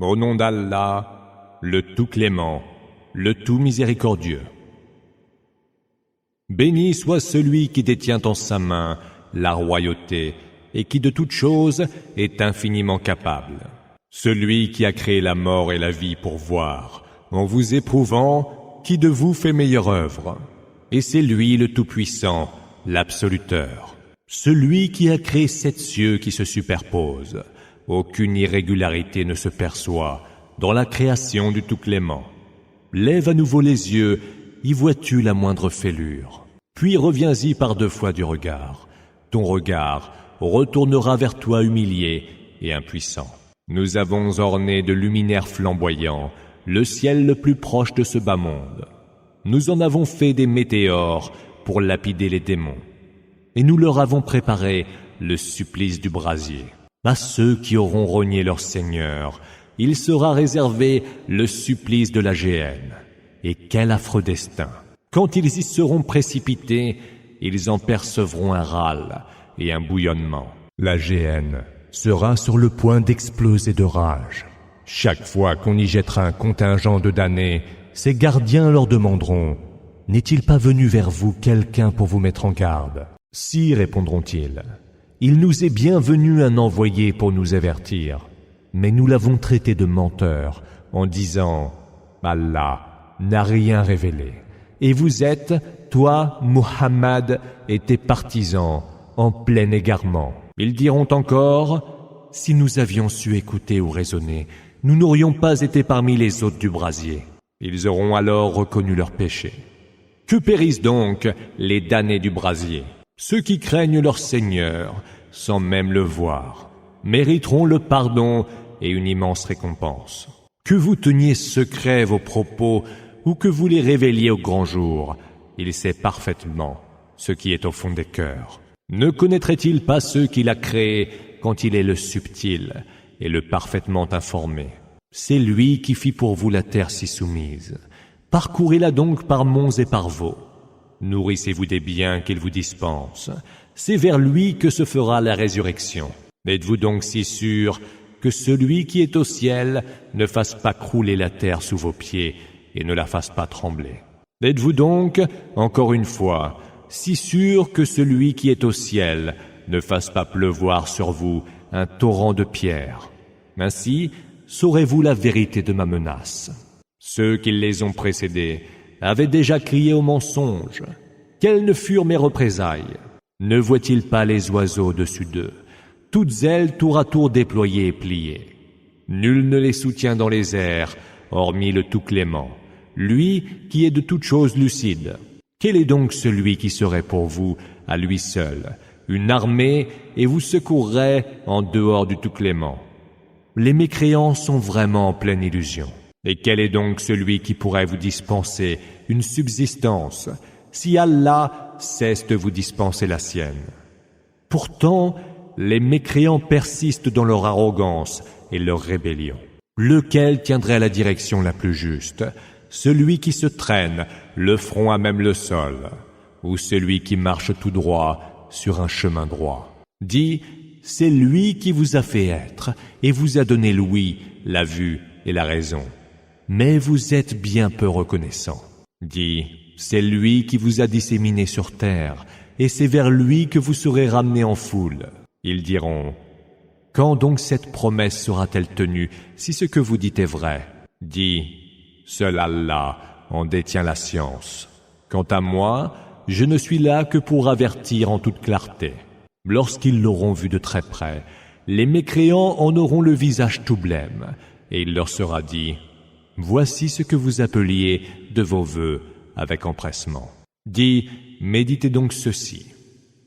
Au nom d'Allah, le tout clément, le tout miséricordieux. Béni soit celui qui détient en sa main la royauté et qui de toute chose est infiniment capable. Celui qui a créé la mort et la vie pour voir, en vous éprouvant, qui de vous fait meilleure œuvre. Et c'est lui le Tout-Puissant, l'Absoluteur. Celui qui a créé 7 cieux qui se superposent. Aucune irrégularité ne se perçoit dans la création du Tout-Clément. Lève à nouveau les yeux, y vois-tu la moindre fêlure? Puis reviens-y par 2 fois du regard. Ton regard retournera vers toi humilié et impuissant. Nous avons orné de luminaires flamboyants le ciel le plus proche de ce bas monde. Nous en avons fait des météores pour lapider les démons. Et nous leur avons préparé le supplice du brasier. À ceux qui auront renié leur Seigneur, il sera réservé le supplice de la géhenne. Et quel affreux destin! Quand ils y seront précipités, ils en percevront un râle et un bouillonnement. La géhenne sera sur le point d'exploser de rage. Chaque fois qu'on y jettera un contingent de damnés, ses gardiens leur demanderont « N'est-il pas venu vers vous quelqu'un pour vous mettre en garde ?» « Si, répondront-ils, il nous est bien venu un envoyé pour nous avertir, mais nous l'avons traité de menteur en disant « Allah n'a rien révélé. » Et vous êtes, toi, Muhammad, et tes partisans, en plein égarement. Ils diront encore « Si nous avions su écouter ou raisonner, nous n'aurions pas été parmi les hôtes du brasier. » Ils auront alors reconnu leur péché. Que périssent donc les damnés du brasier? Ceux qui craignent leur Seigneur, sans même le voir, mériteront le pardon et une immense récompense. Que vous teniez secret vos propos ou que vous les révéliez au grand jour, il sait parfaitement ce qui est au fond des cœurs. Ne connaîtrait-il pas ceux qu'il a créés quand il est le subtil et le parfaitement informé? C'est lui qui fit pour vous la terre si soumise. Parcourez-la donc par monts et par vaux. Nourrissez-vous des biens qu'il vous dispense. C'est vers lui que se fera la résurrection. Êtes-vous donc si sûr que celui qui est au ciel ne fasse pas crouler la terre sous vos pieds et ne la fasse pas trembler? Êtes-vous donc, encore une fois, si sûr que celui qui est au ciel ne fasse pas pleuvoir sur vous un torrent de pierres? Ainsi, saurez-vous la vérité de ma menace. Ceux qui les ont précédés avaient déjà crié au mensonge. Quelles ne furent mes représailles? Ne voient-ils pas les oiseaux au-dessus d'eux, toutes ailes tour à tour déployées et pliées? Nul ne les soutient dans les airs, hormis le Tout-Clément, lui qui est de toutes choses lucide. Quel est donc celui qui serait pour vous, à lui seul, une armée et vous secourrait en dehors du Tout-Clément? Les mécréants sont vraiment en pleine illusion. Et quel est donc celui qui pourrait vous dispenser une subsistance si Allah cesse de vous dispenser la sienne? Pourtant, les mécréants persistent dans leur arrogance et leur rébellion. Lequel tiendrait la direction la plus juste? Celui qui se traîne, le front à même le sol, ou celui qui marche tout droit sur un chemin droit? Dis, c'est lui qui vous a fait être et vous a donné l'ouïe, la vue et la raison. Mais vous êtes bien peu reconnaissant. Dis, c'est lui qui vous a disséminé sur terre, et c'est vers lui que vous serez ramenés en foule. Ils diront, quand donc cette promesse sera-t-elle tenue, si ce que vous dites est vrai? Dis, seul Allah en détient la science. Quant à moi, je ne suis là que pour avertir en toute clarté. Lorsqu'ils l'auront vu de très près, les mécréants en auront le visage tout blême, et il leur sera dit, voici ce que vous appeliez de vos vœux avec empressement. Dis, méditez donc ceci.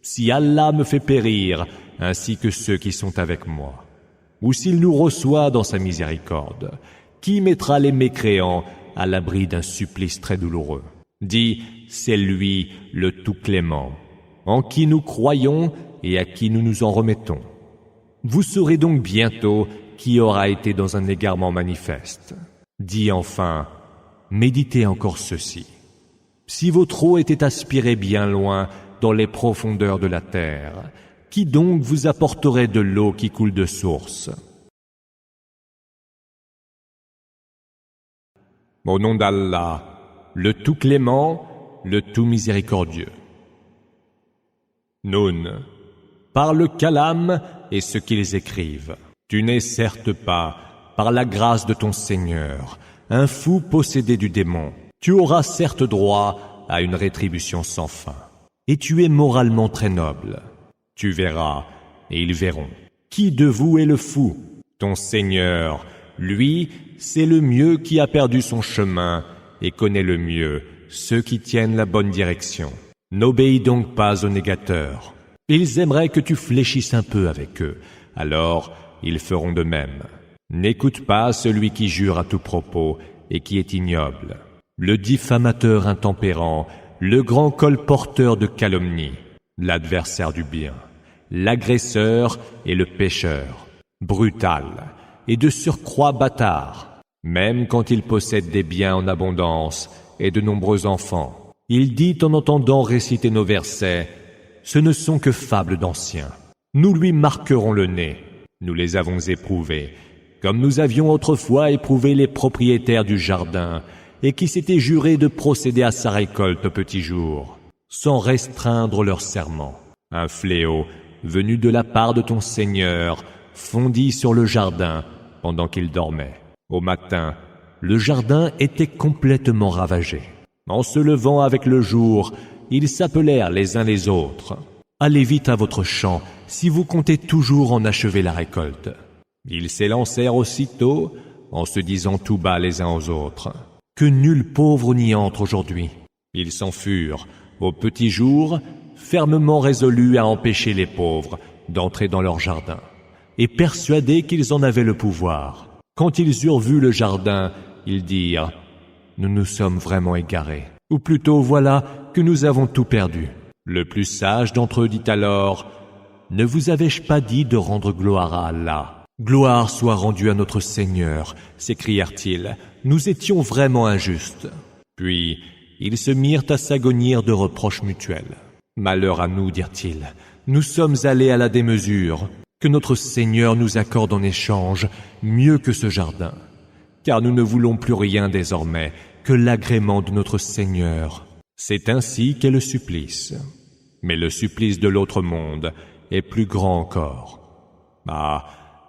Si Allah me fait périr, ainsi que ceux qui sont avec moi, ou s'il nous reçoit dans sa miséricorde, qui mettra les mécréants à l'abri d'un supplice très douloureux? Dis, c'est lui le Tout-Clément, en qui nous croyons et à qui nous nous en remettons. Vous saurez donc bientôt qui aura été dans un égarement manifeste. Dis enfin, méditez encore ceci. Si votre eau était aspirée bien loin dans les profondeurs de la terre, qui donc vous apporterait de l'eau qui coule de source? Au nom d'Allah, le tout clément, le tout miséricordieux. Nun, par le calame et ce qu'ils écrivent. Tu n'es certes pas, par la grâce de ton Seigneur, un fou possédé du démon. Tu auras certes droit à une rétribution sans fin. Et tu es moralement très noble. Tu verras, et ils verront. Qui de vous est le fou? Ton Seigneur, lui, c'est le mieux qui a perdu son chemin et connaît le mieux ceux qui tiennent la bonne direction. N'obéis donc pas aux négateurs. Ils aimeraient que tu fléchisses un peu avec eux, alors ils feront de même. N'écoute pas celui qui jure à tout propos et qui est ignoble, le diffamateur intempérant, le grand colporteur de calomnie, l'adversaire du bien, l'agresseur et le pécheur, brutal et de surcroît bâtard. Même quand il possède des biens en abondance et de nombreux enfants, il dit en entendant réciter nos versets: ce ne sont que fables d'anciens. Nous lui marquerons le nez. Nous les avons éprouvés, comme nous avions autrefois éprouvé les propriétaires du jardin, et qui s'étaient jurés de procéder à sa récolte au petit jour, sans restreindre leur serment. Un fléau, venu de la part de ton Seigneur, fondit sur le jardin pendant qu'il dormait. Au matin, le jardin était complètement ravagé. En se levant avec le jour, ils s'appelèrent les uns les autres: allez vite à votre champ, si vous comptez toujours en achever la récolte. Ils s'élancèrent aussitôt, en se disant tout bas les uns aux autres: que nul pauvre n'y entre aujourd'hui. Ils s'en furent, au petit jour, fermement résolus à empêcher les pauvres d'entrer dans leur jardin, et persuadés qu'ils en avaient le pouvoir. Quand ils eurent vu le jardin, ils dirent: nous nous sommes vraiment égarés. Ou plutôt, voilà que nous avons tout perdu. Le plus sage d'entre eux dit alors: ne vous avais-je pas dit de rendre gloire à Allah? Gloire soit rendue à notre Seigneur, s'écrièrent-ils. Nous étions vraiment injustes. Puis, ils se mirent à s'agonir de reproches mutuels. Malheur à nous, dirent-ils. Nous sommes allés à la démesure. Que notre Seigneur nous accorde en échange mieux que ce jardin. Car nous ne voulons plus rien désormais que l'agrément de notre Seigneur. C'est ainsi qu'est le supplice. Mais le supplice de l'autre monde est plus grand encore. Ah,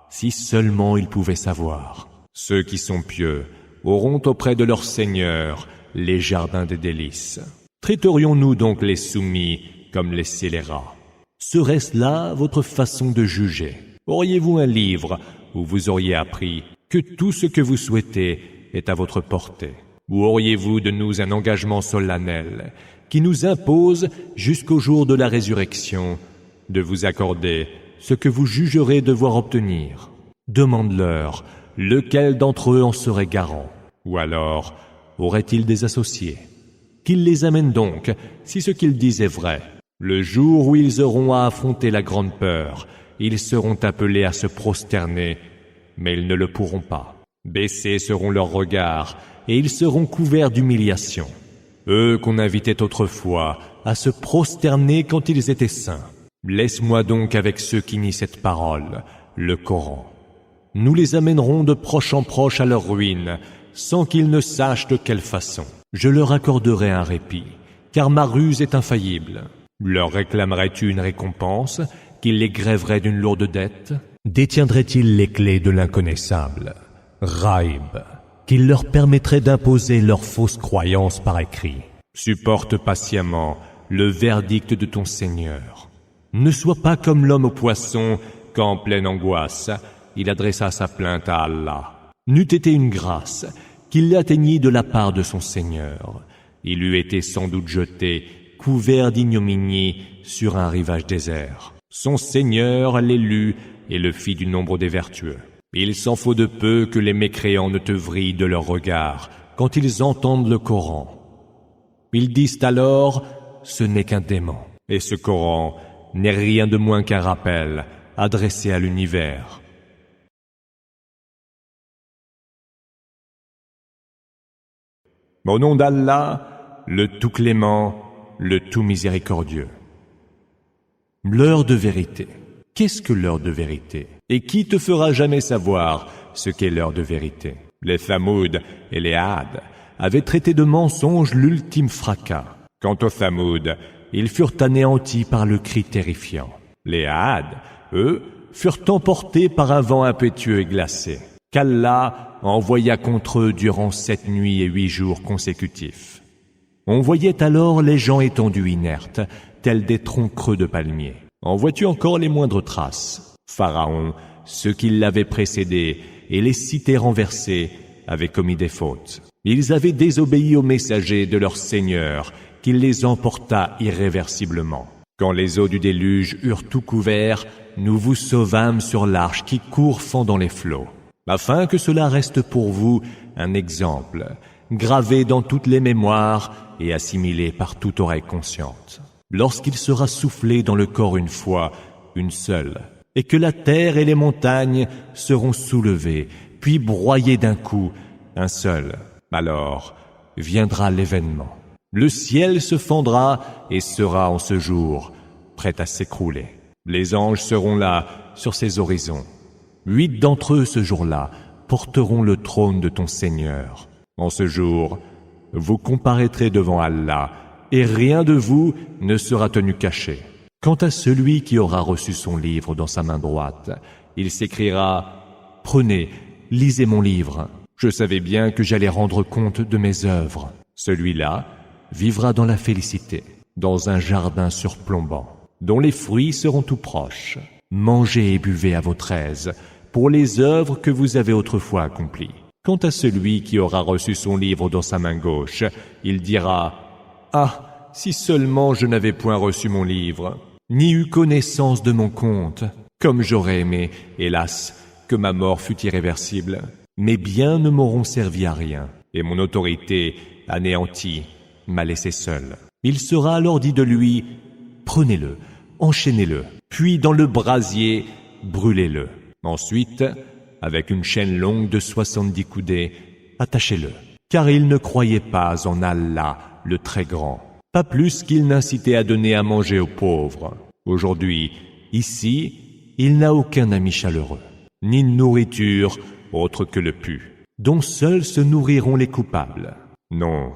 si seulement ils pouvaient savoir. Ceux qui sont pieux auront auprès de leur Seigneur les jardins des délices. Traiterions-nous donc les soumis comme les scélérats? Serait-ce là votre façon de juger? Auriez-vous un livre où vous auriez appris que tout ce que vous souhaitez est à votre portée? Ou auriez-vous de nous un engagement solennel qui nous impose jusqu'au jour de la résurrection de vous accorder ce que vous jugerez devoir obtenir? Demande-leur lequel d'entre eux en serait garant. Ou alors auraient-ils des associés? Qu'ils les amènent donc, si ce qu'ils disent est vrai. Le jour où ils auront à affronter la grande peur, ils seront appelés à se prosterner, mais ils ne le pourront pas. Baissés seront leurs regards, et ils seront couverts d'humiliation. Eux qu'on invitait autrefois à se prosterner quand ils étaient saints. Laisse-moi donc avec ceux qui nient cette parole, le Coran. Nous les amènerons de proche en proche à leur ruine, sans qu'ils ne sachent de quelle façon. Je leur accorderai un répit, car ma ruse est infaillible. Leur réclamerais-tu une récompense, qu'ils les grèveraient d'une lourde dette? Détiendraient-ils les clés de l'inconnaissable, Raïb, qu'il leur permettrait d'imposer leurs fausses croyances par écrit? Supporte patiemment le verdict de ton Seigneur. Ne sois pas comme l'homme au poisson, qu'en pleine angoisse, il adressa sa plainte à Allah. N'eût été une grâce qu'il l'atteignît de la part de son Seigneur. Il eût été sans doute jeté, couvert d'ignominie, sur un rivage désert. Son Seigneur l'élut et le fit du nombre des vertueux. Il s'en faut de peu que les mécréants ne te vrillent de leur regard quand ils entendent le Coran. Ils disent alors: ce n'est qu'un démon. Et ce Coran n'est rien de moins qu'un rappel adressé à l'univers. Au nom d'Allah, le tout clément, le tout miséricordieux. L'heure de vérité. Qu'est-ce que l'heure de vérité? Et qui te fera jamais savoir ce qu'est l'heure de vérité? Les Thamoud et les Had avait traité de mensonge l'ultime fracas. Quant aux Thamoud, ils furent anéantis par le cri terrifiant. Les Aad, eux, furent emportés par un vent impétueux et glacé, qu'Allah envoya contre eux durant 7 nuits et 8 jours consécutifs. On voyait alors les gens étendus inertes, tels des troncs creux de palmiers. En vois-tu encore les moindres traces? Pharaon, ceux qui l'avaient précédé, et les cités renversées, avaient commis des fautes. Ils avaient désobéi aux messagers de leur Seigneur, qui les emporta irréversiblement. Quand les eaux du déluge eurent tout couvert, nous vous sauvâmes sur l'arche qui court fendant les flots, afin que cela reste pour vous un exemple, gravé dans toutes les mémoires et assimilé par toute oreille consciente. Lorsqu'il sera soufflé dans le corps une fois, une seule, et que la terre et les montagnes seront soulevées, puis broyées d'un coup, un seul, alors viendra l'événement. Le ciel se fendra et sera en ce jour prêt à s'écrouler. Les anges seront là sur ces horizons. 8 d'entre eux ce jour-là porteront le trône de ton Seigneur. En ce jour, vous comparaîtrez devant Allah et rien de vous ne sera tenu caché. Quant à celui qui aura reçu son livre dans sa main droite, il s'écriera « Prenez, lisez mon livre. Je savais bien que j'allais rendre compte de mes œuvres. » Celui-là vivra dans la félicité, dans un jardin surplombant, dont les fruits seront tout proches. Mangez et buvez à votre aise pour les œuvres que vous avez autrefois accomplies. Quant à celui qui aura reçu son livre dans sa main gauche, il dira « Ah, si seulement je n'avais point reçu mon livre, ni eu connaissance de mon compte, comme j'aurais aimé, hélas, que ma mort fût irréversible. Mes biens ne m'auront servi à rien, et mon autorité, anéantie, m'a laissé seul. Il sera alors dit de lui, prenez-le, enchaînez-le, puis dans le brasier, brûlez-le. Ensuite, avec une chaîne longue de 70 coudées, attachez-le, car il ne croyait pas en Allah, le très grand, pas plus qu'il n'incitait à donner à manger aux pauvres. Aujourd'hui, ici, il n'a aucun ami chaleureux, ni nourriture autre que le pu, dont seuls se nourriront les coupables. Non,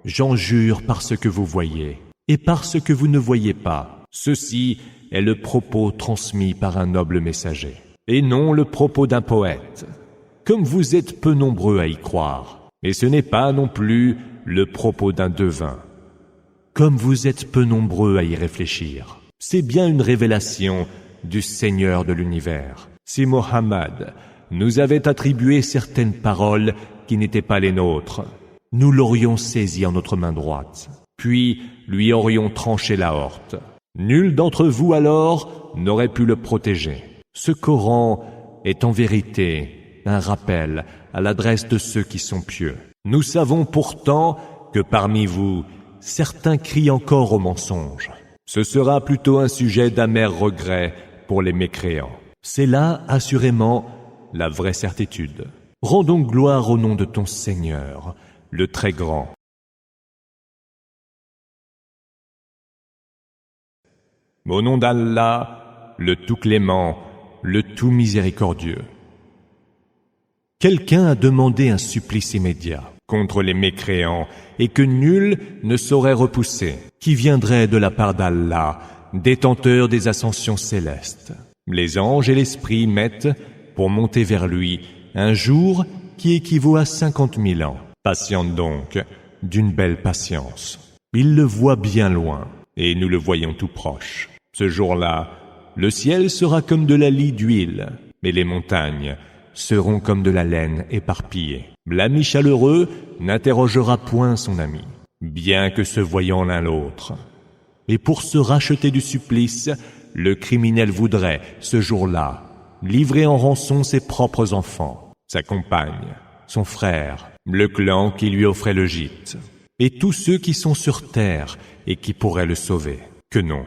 j'en jure par ce que vous voyez et par ce que vous ne voyez pas. Ceci est le propos transmis par un noble messager, et non le propos d'un poète, comme vous êtes peu nombreux à y croire. Et ce n'est pas non plus le propos d'un devin, comme vous êtes peu nombreux à y réfléchir. C'est bien une révélation du Seigneur de l'univers. Si Mohammed nous avait attribué certaines paroles qui n'étaient pas les nôtres, nous l'aurions saisi en notre main droite, puis lui aurions tranché la horte. Nul d'entre vous alors n'aurait pu le protéger. Ce Coran est en vérité un rappel à l'adresse de ceux qui sont pieux. Nous savons pourtant que parmi vous, certains crient encore au mensonge. Ce sera plutôt un sujet d'amer regret pour les mécréants. C'est là, assurément, la vraie certitude. Rendons gloire au nom de ton Seigneur, le très grand. Au nom d'Allah, le tout clément, le tout miséricordieux. Quelqu'un a demandé un supplice immédiat contre les mécréants et que nul ne saurait repousser, qui viendrait de la part d'Allah, détenteur des ascensions célestes. Les anges et l'esprit mettent, pour monter vers lui, un jour qui équivaut à 50 000 ans. Patiente donc, d'une belle patience. Il le voit bien loin, et nous le voyons tout proche. Ce jour-là, le ciel sera comme de la lie d'huile, et les montagnes seront comme de la laine éparpillée. L'ami chaleureux n'interrogera point son ami, bien que se voyant l'un l'autre. Et pour se racheter du supplice, le criminel voudrait, ce jour-là, livrer en rançon ses propres enfants, sa compagne, son frère, le clan qui lui offrait le gîte, et tous ceux qui sont sur terre et qui pourraient le sauver. Que non,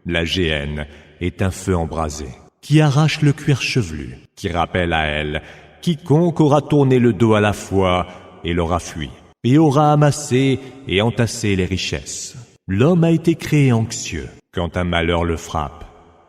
la géhenne est un feu embrasé, qui arrache le cuir chevelu, qui rappelle à elle quiconque aura tourné le dos à la foi et l'aura fui, et aura amassé et entassé les richesses. L'homme a été créé anxieux. Quand un malheur le frappe,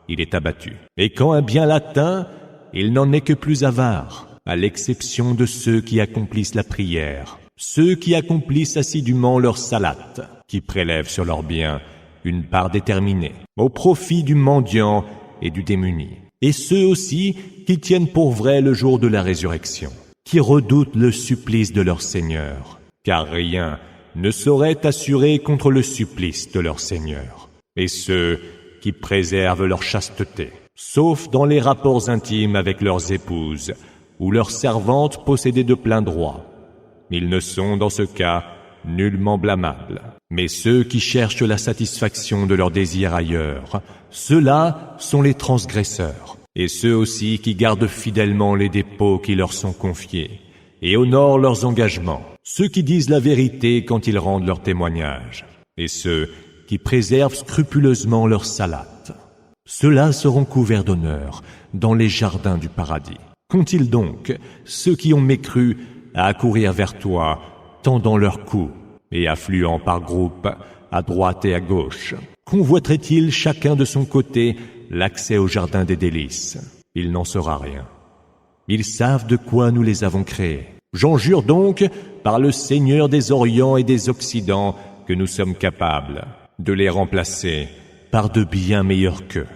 il est abattu. Et quand un bien l'atteint, il n'en est que plus avare, à l'exception de ceux qui accomplissent la prière ceux qui accomplissent assidûment leur salate, qui prélèvent sur leurs biens une part déterminée, au profit du mendiant et du démuni, et ceux aussi qui tiennent pour vrai le jour de la résurrection, qui redoutent le supplice de leur Seigneur, car rien ne saurait assurer contre le supplice de leur Seigneur, et ceux qui préservent leur chasteté, sauf dans les rapports intimes avec leurs épouses ou leurs servantes possédées de plein droit. Ils ne sont dans ce cas nullement blâmables. Mais ceux qui cherchent la satisfaction de leurs désirs ailleurs, ceux-là sont les transgresseurs, et ceux aussi qui gardent fidèlement les dépôts qui leur sont confiés, et honorent leurs engagements, ceux qui disent la vérité quand ils rendent leur témoignage, et ceux qui préservent scrupuleusement leur salate. Ceux-là seront couverts d'honneur dans les jardins du paradis. Qu'ont-ils donc, ceux qui ont mécru, à accourir vers toi, tendant leurs coups et affluant par groupes à droite et à gauche? Convoiteraient-ils chacun de son côté l'accès au jardin des délices? Il n'en sera rien. Ils savent de quoi nous les avons créés. J'en jure donc par le Seigneur des Orients et des Occidents que nous sommes capables de les remplacer par de bien meilleurs qu'eux.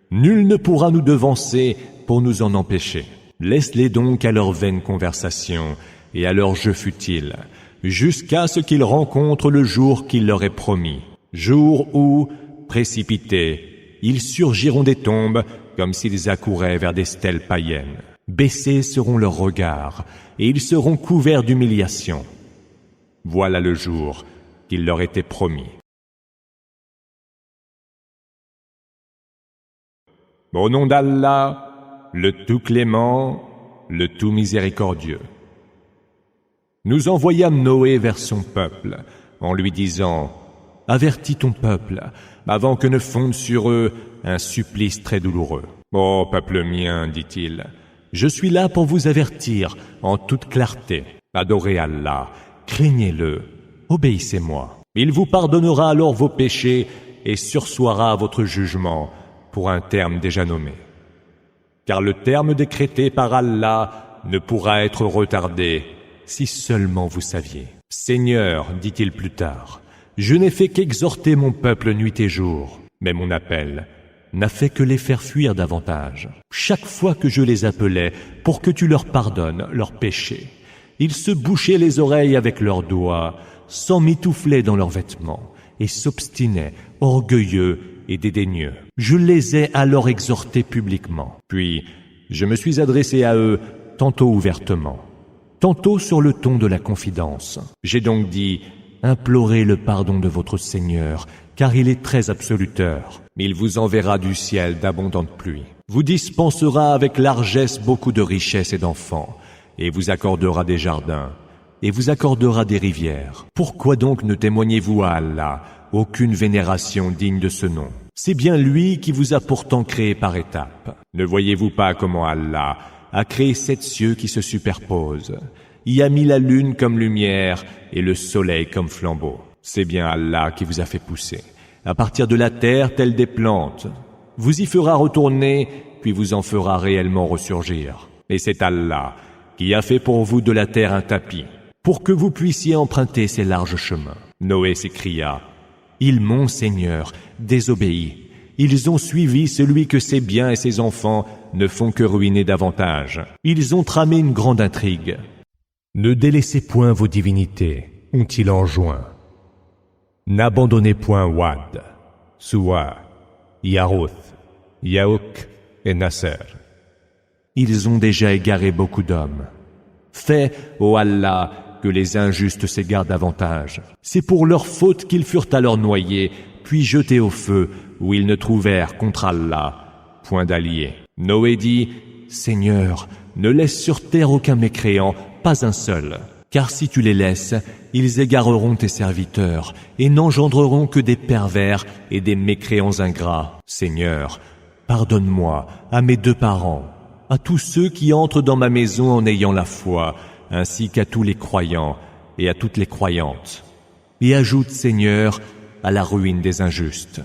Nul ne pourra nous devancer pour nous en empêcher. Laisse-les donc à leur vaine conversation et à leur jeu futile, jusqu'à ce qu'ils rencontrent le jour qu'il leur est promis, jour où, précipités, ils surgiront des tombes comme s'ils accouraient vers des stèles païennes. Baissés seront leurs regards, et ils seront couverts d'humiliation. Voilà le jour qu'il leur était promis. Au nom d'Allah, le tout clément, le tout miséricordieux. Nous envoyâmes Noé vers son peuple, en lui disant « Avertis ton peuple, avant que ne fonde sur eux un supplice très douloureux. »« Ô peuple mien, dit-il, je suis là pour vous avertir en toute clarté. Adorez Allah, craignez-le, obéissez-moi. Il vous pardonnera alors vos péchés et sursoira votre jugement pour un terme déjà nommé. Car le terme décrété par Allah ne pourra être retardé si seulement vous saviez. Seigneur, dit-il plus tard, je n'ai fait qu'exhorter mon peuple nuit et jour, mais mon appel n'a fait que les faire fuir davantage. Chaque fois que je les appelais pour que tu leur pardonnes leurs péchés, ils se bouchaient les oreilles avec leurs doigts, s'emmitouflaient dans leurs vêtements et s'obstinaient, orgueilleux et dédaigneux. Je les ai alors exhortés publiquement. Puis, je me suis adressé à eux tantôt ouvertement, tantôt sur le ton de la confidence. J'ai donc dit, implorez le pardon de votre Seigneur, car il est très absoluteur. Il vous enverra du ciel d'abondantes pluies, vous dispensera avec largesse beaucoup de richesses et d'enfants, et vous accordera des jardins, et vous accordera des rivières. Pourquoi donc ne témoignez-vous à Allah aucune vénération digne de ce nom? C'est bien lui qui vous a pourtant créé par étapes. Ne voyez-vous pas comment Allah a créé 7 cieux qui se superposent, y a mis la lune comme lumière et le soleil comme flambeau? C'est bien Allah qui vous a fait pousser, à partir de la terre telle des plantes. Vous y fera retourner, puis vous en fera réellement ressurgir. Et c'est Allah qui a fait pour vous de la terre un tapis, pour que vous puissiez emprunter ces larges chemins. Noé s'écria, « Ils m'ont, Seigneur, désobéi. Ils ont suivi celui que ses biens et ses enfants ne font que ruiner davantage. Ils ont tramé une grande intrigue. Ne délaissez point vos divinités, ont-ils enjoint. N'abandonnez point Wad, Suwa, Yarouth, Yaouk et Nasser. Ils ont déjà égaré beaucoup d'hommes. Fais, ô Allah, que les injustes s'égarent davantage. C'est pour leur faute qu'ils furent alors noyés, puis jetés au feu, où ils ne trouvèrent contre Allah point d'alliés. Noé dit, « Seigneur, ne laisse sur terre aucun mécréant, pas un seul. Car si tu les laisses, ils égareront tes serviteurs et n'engendreront que des pervers et des mécréants ingrats. Seigneur, pardonne-moi à mes 2 parents, à tous ceux qui entrent dans ma maison en ayant la foi, ainsi qu'à tous les croyants et à toutes les croyantes. Et ajoute, Seigneur, à la ruine des injustes. »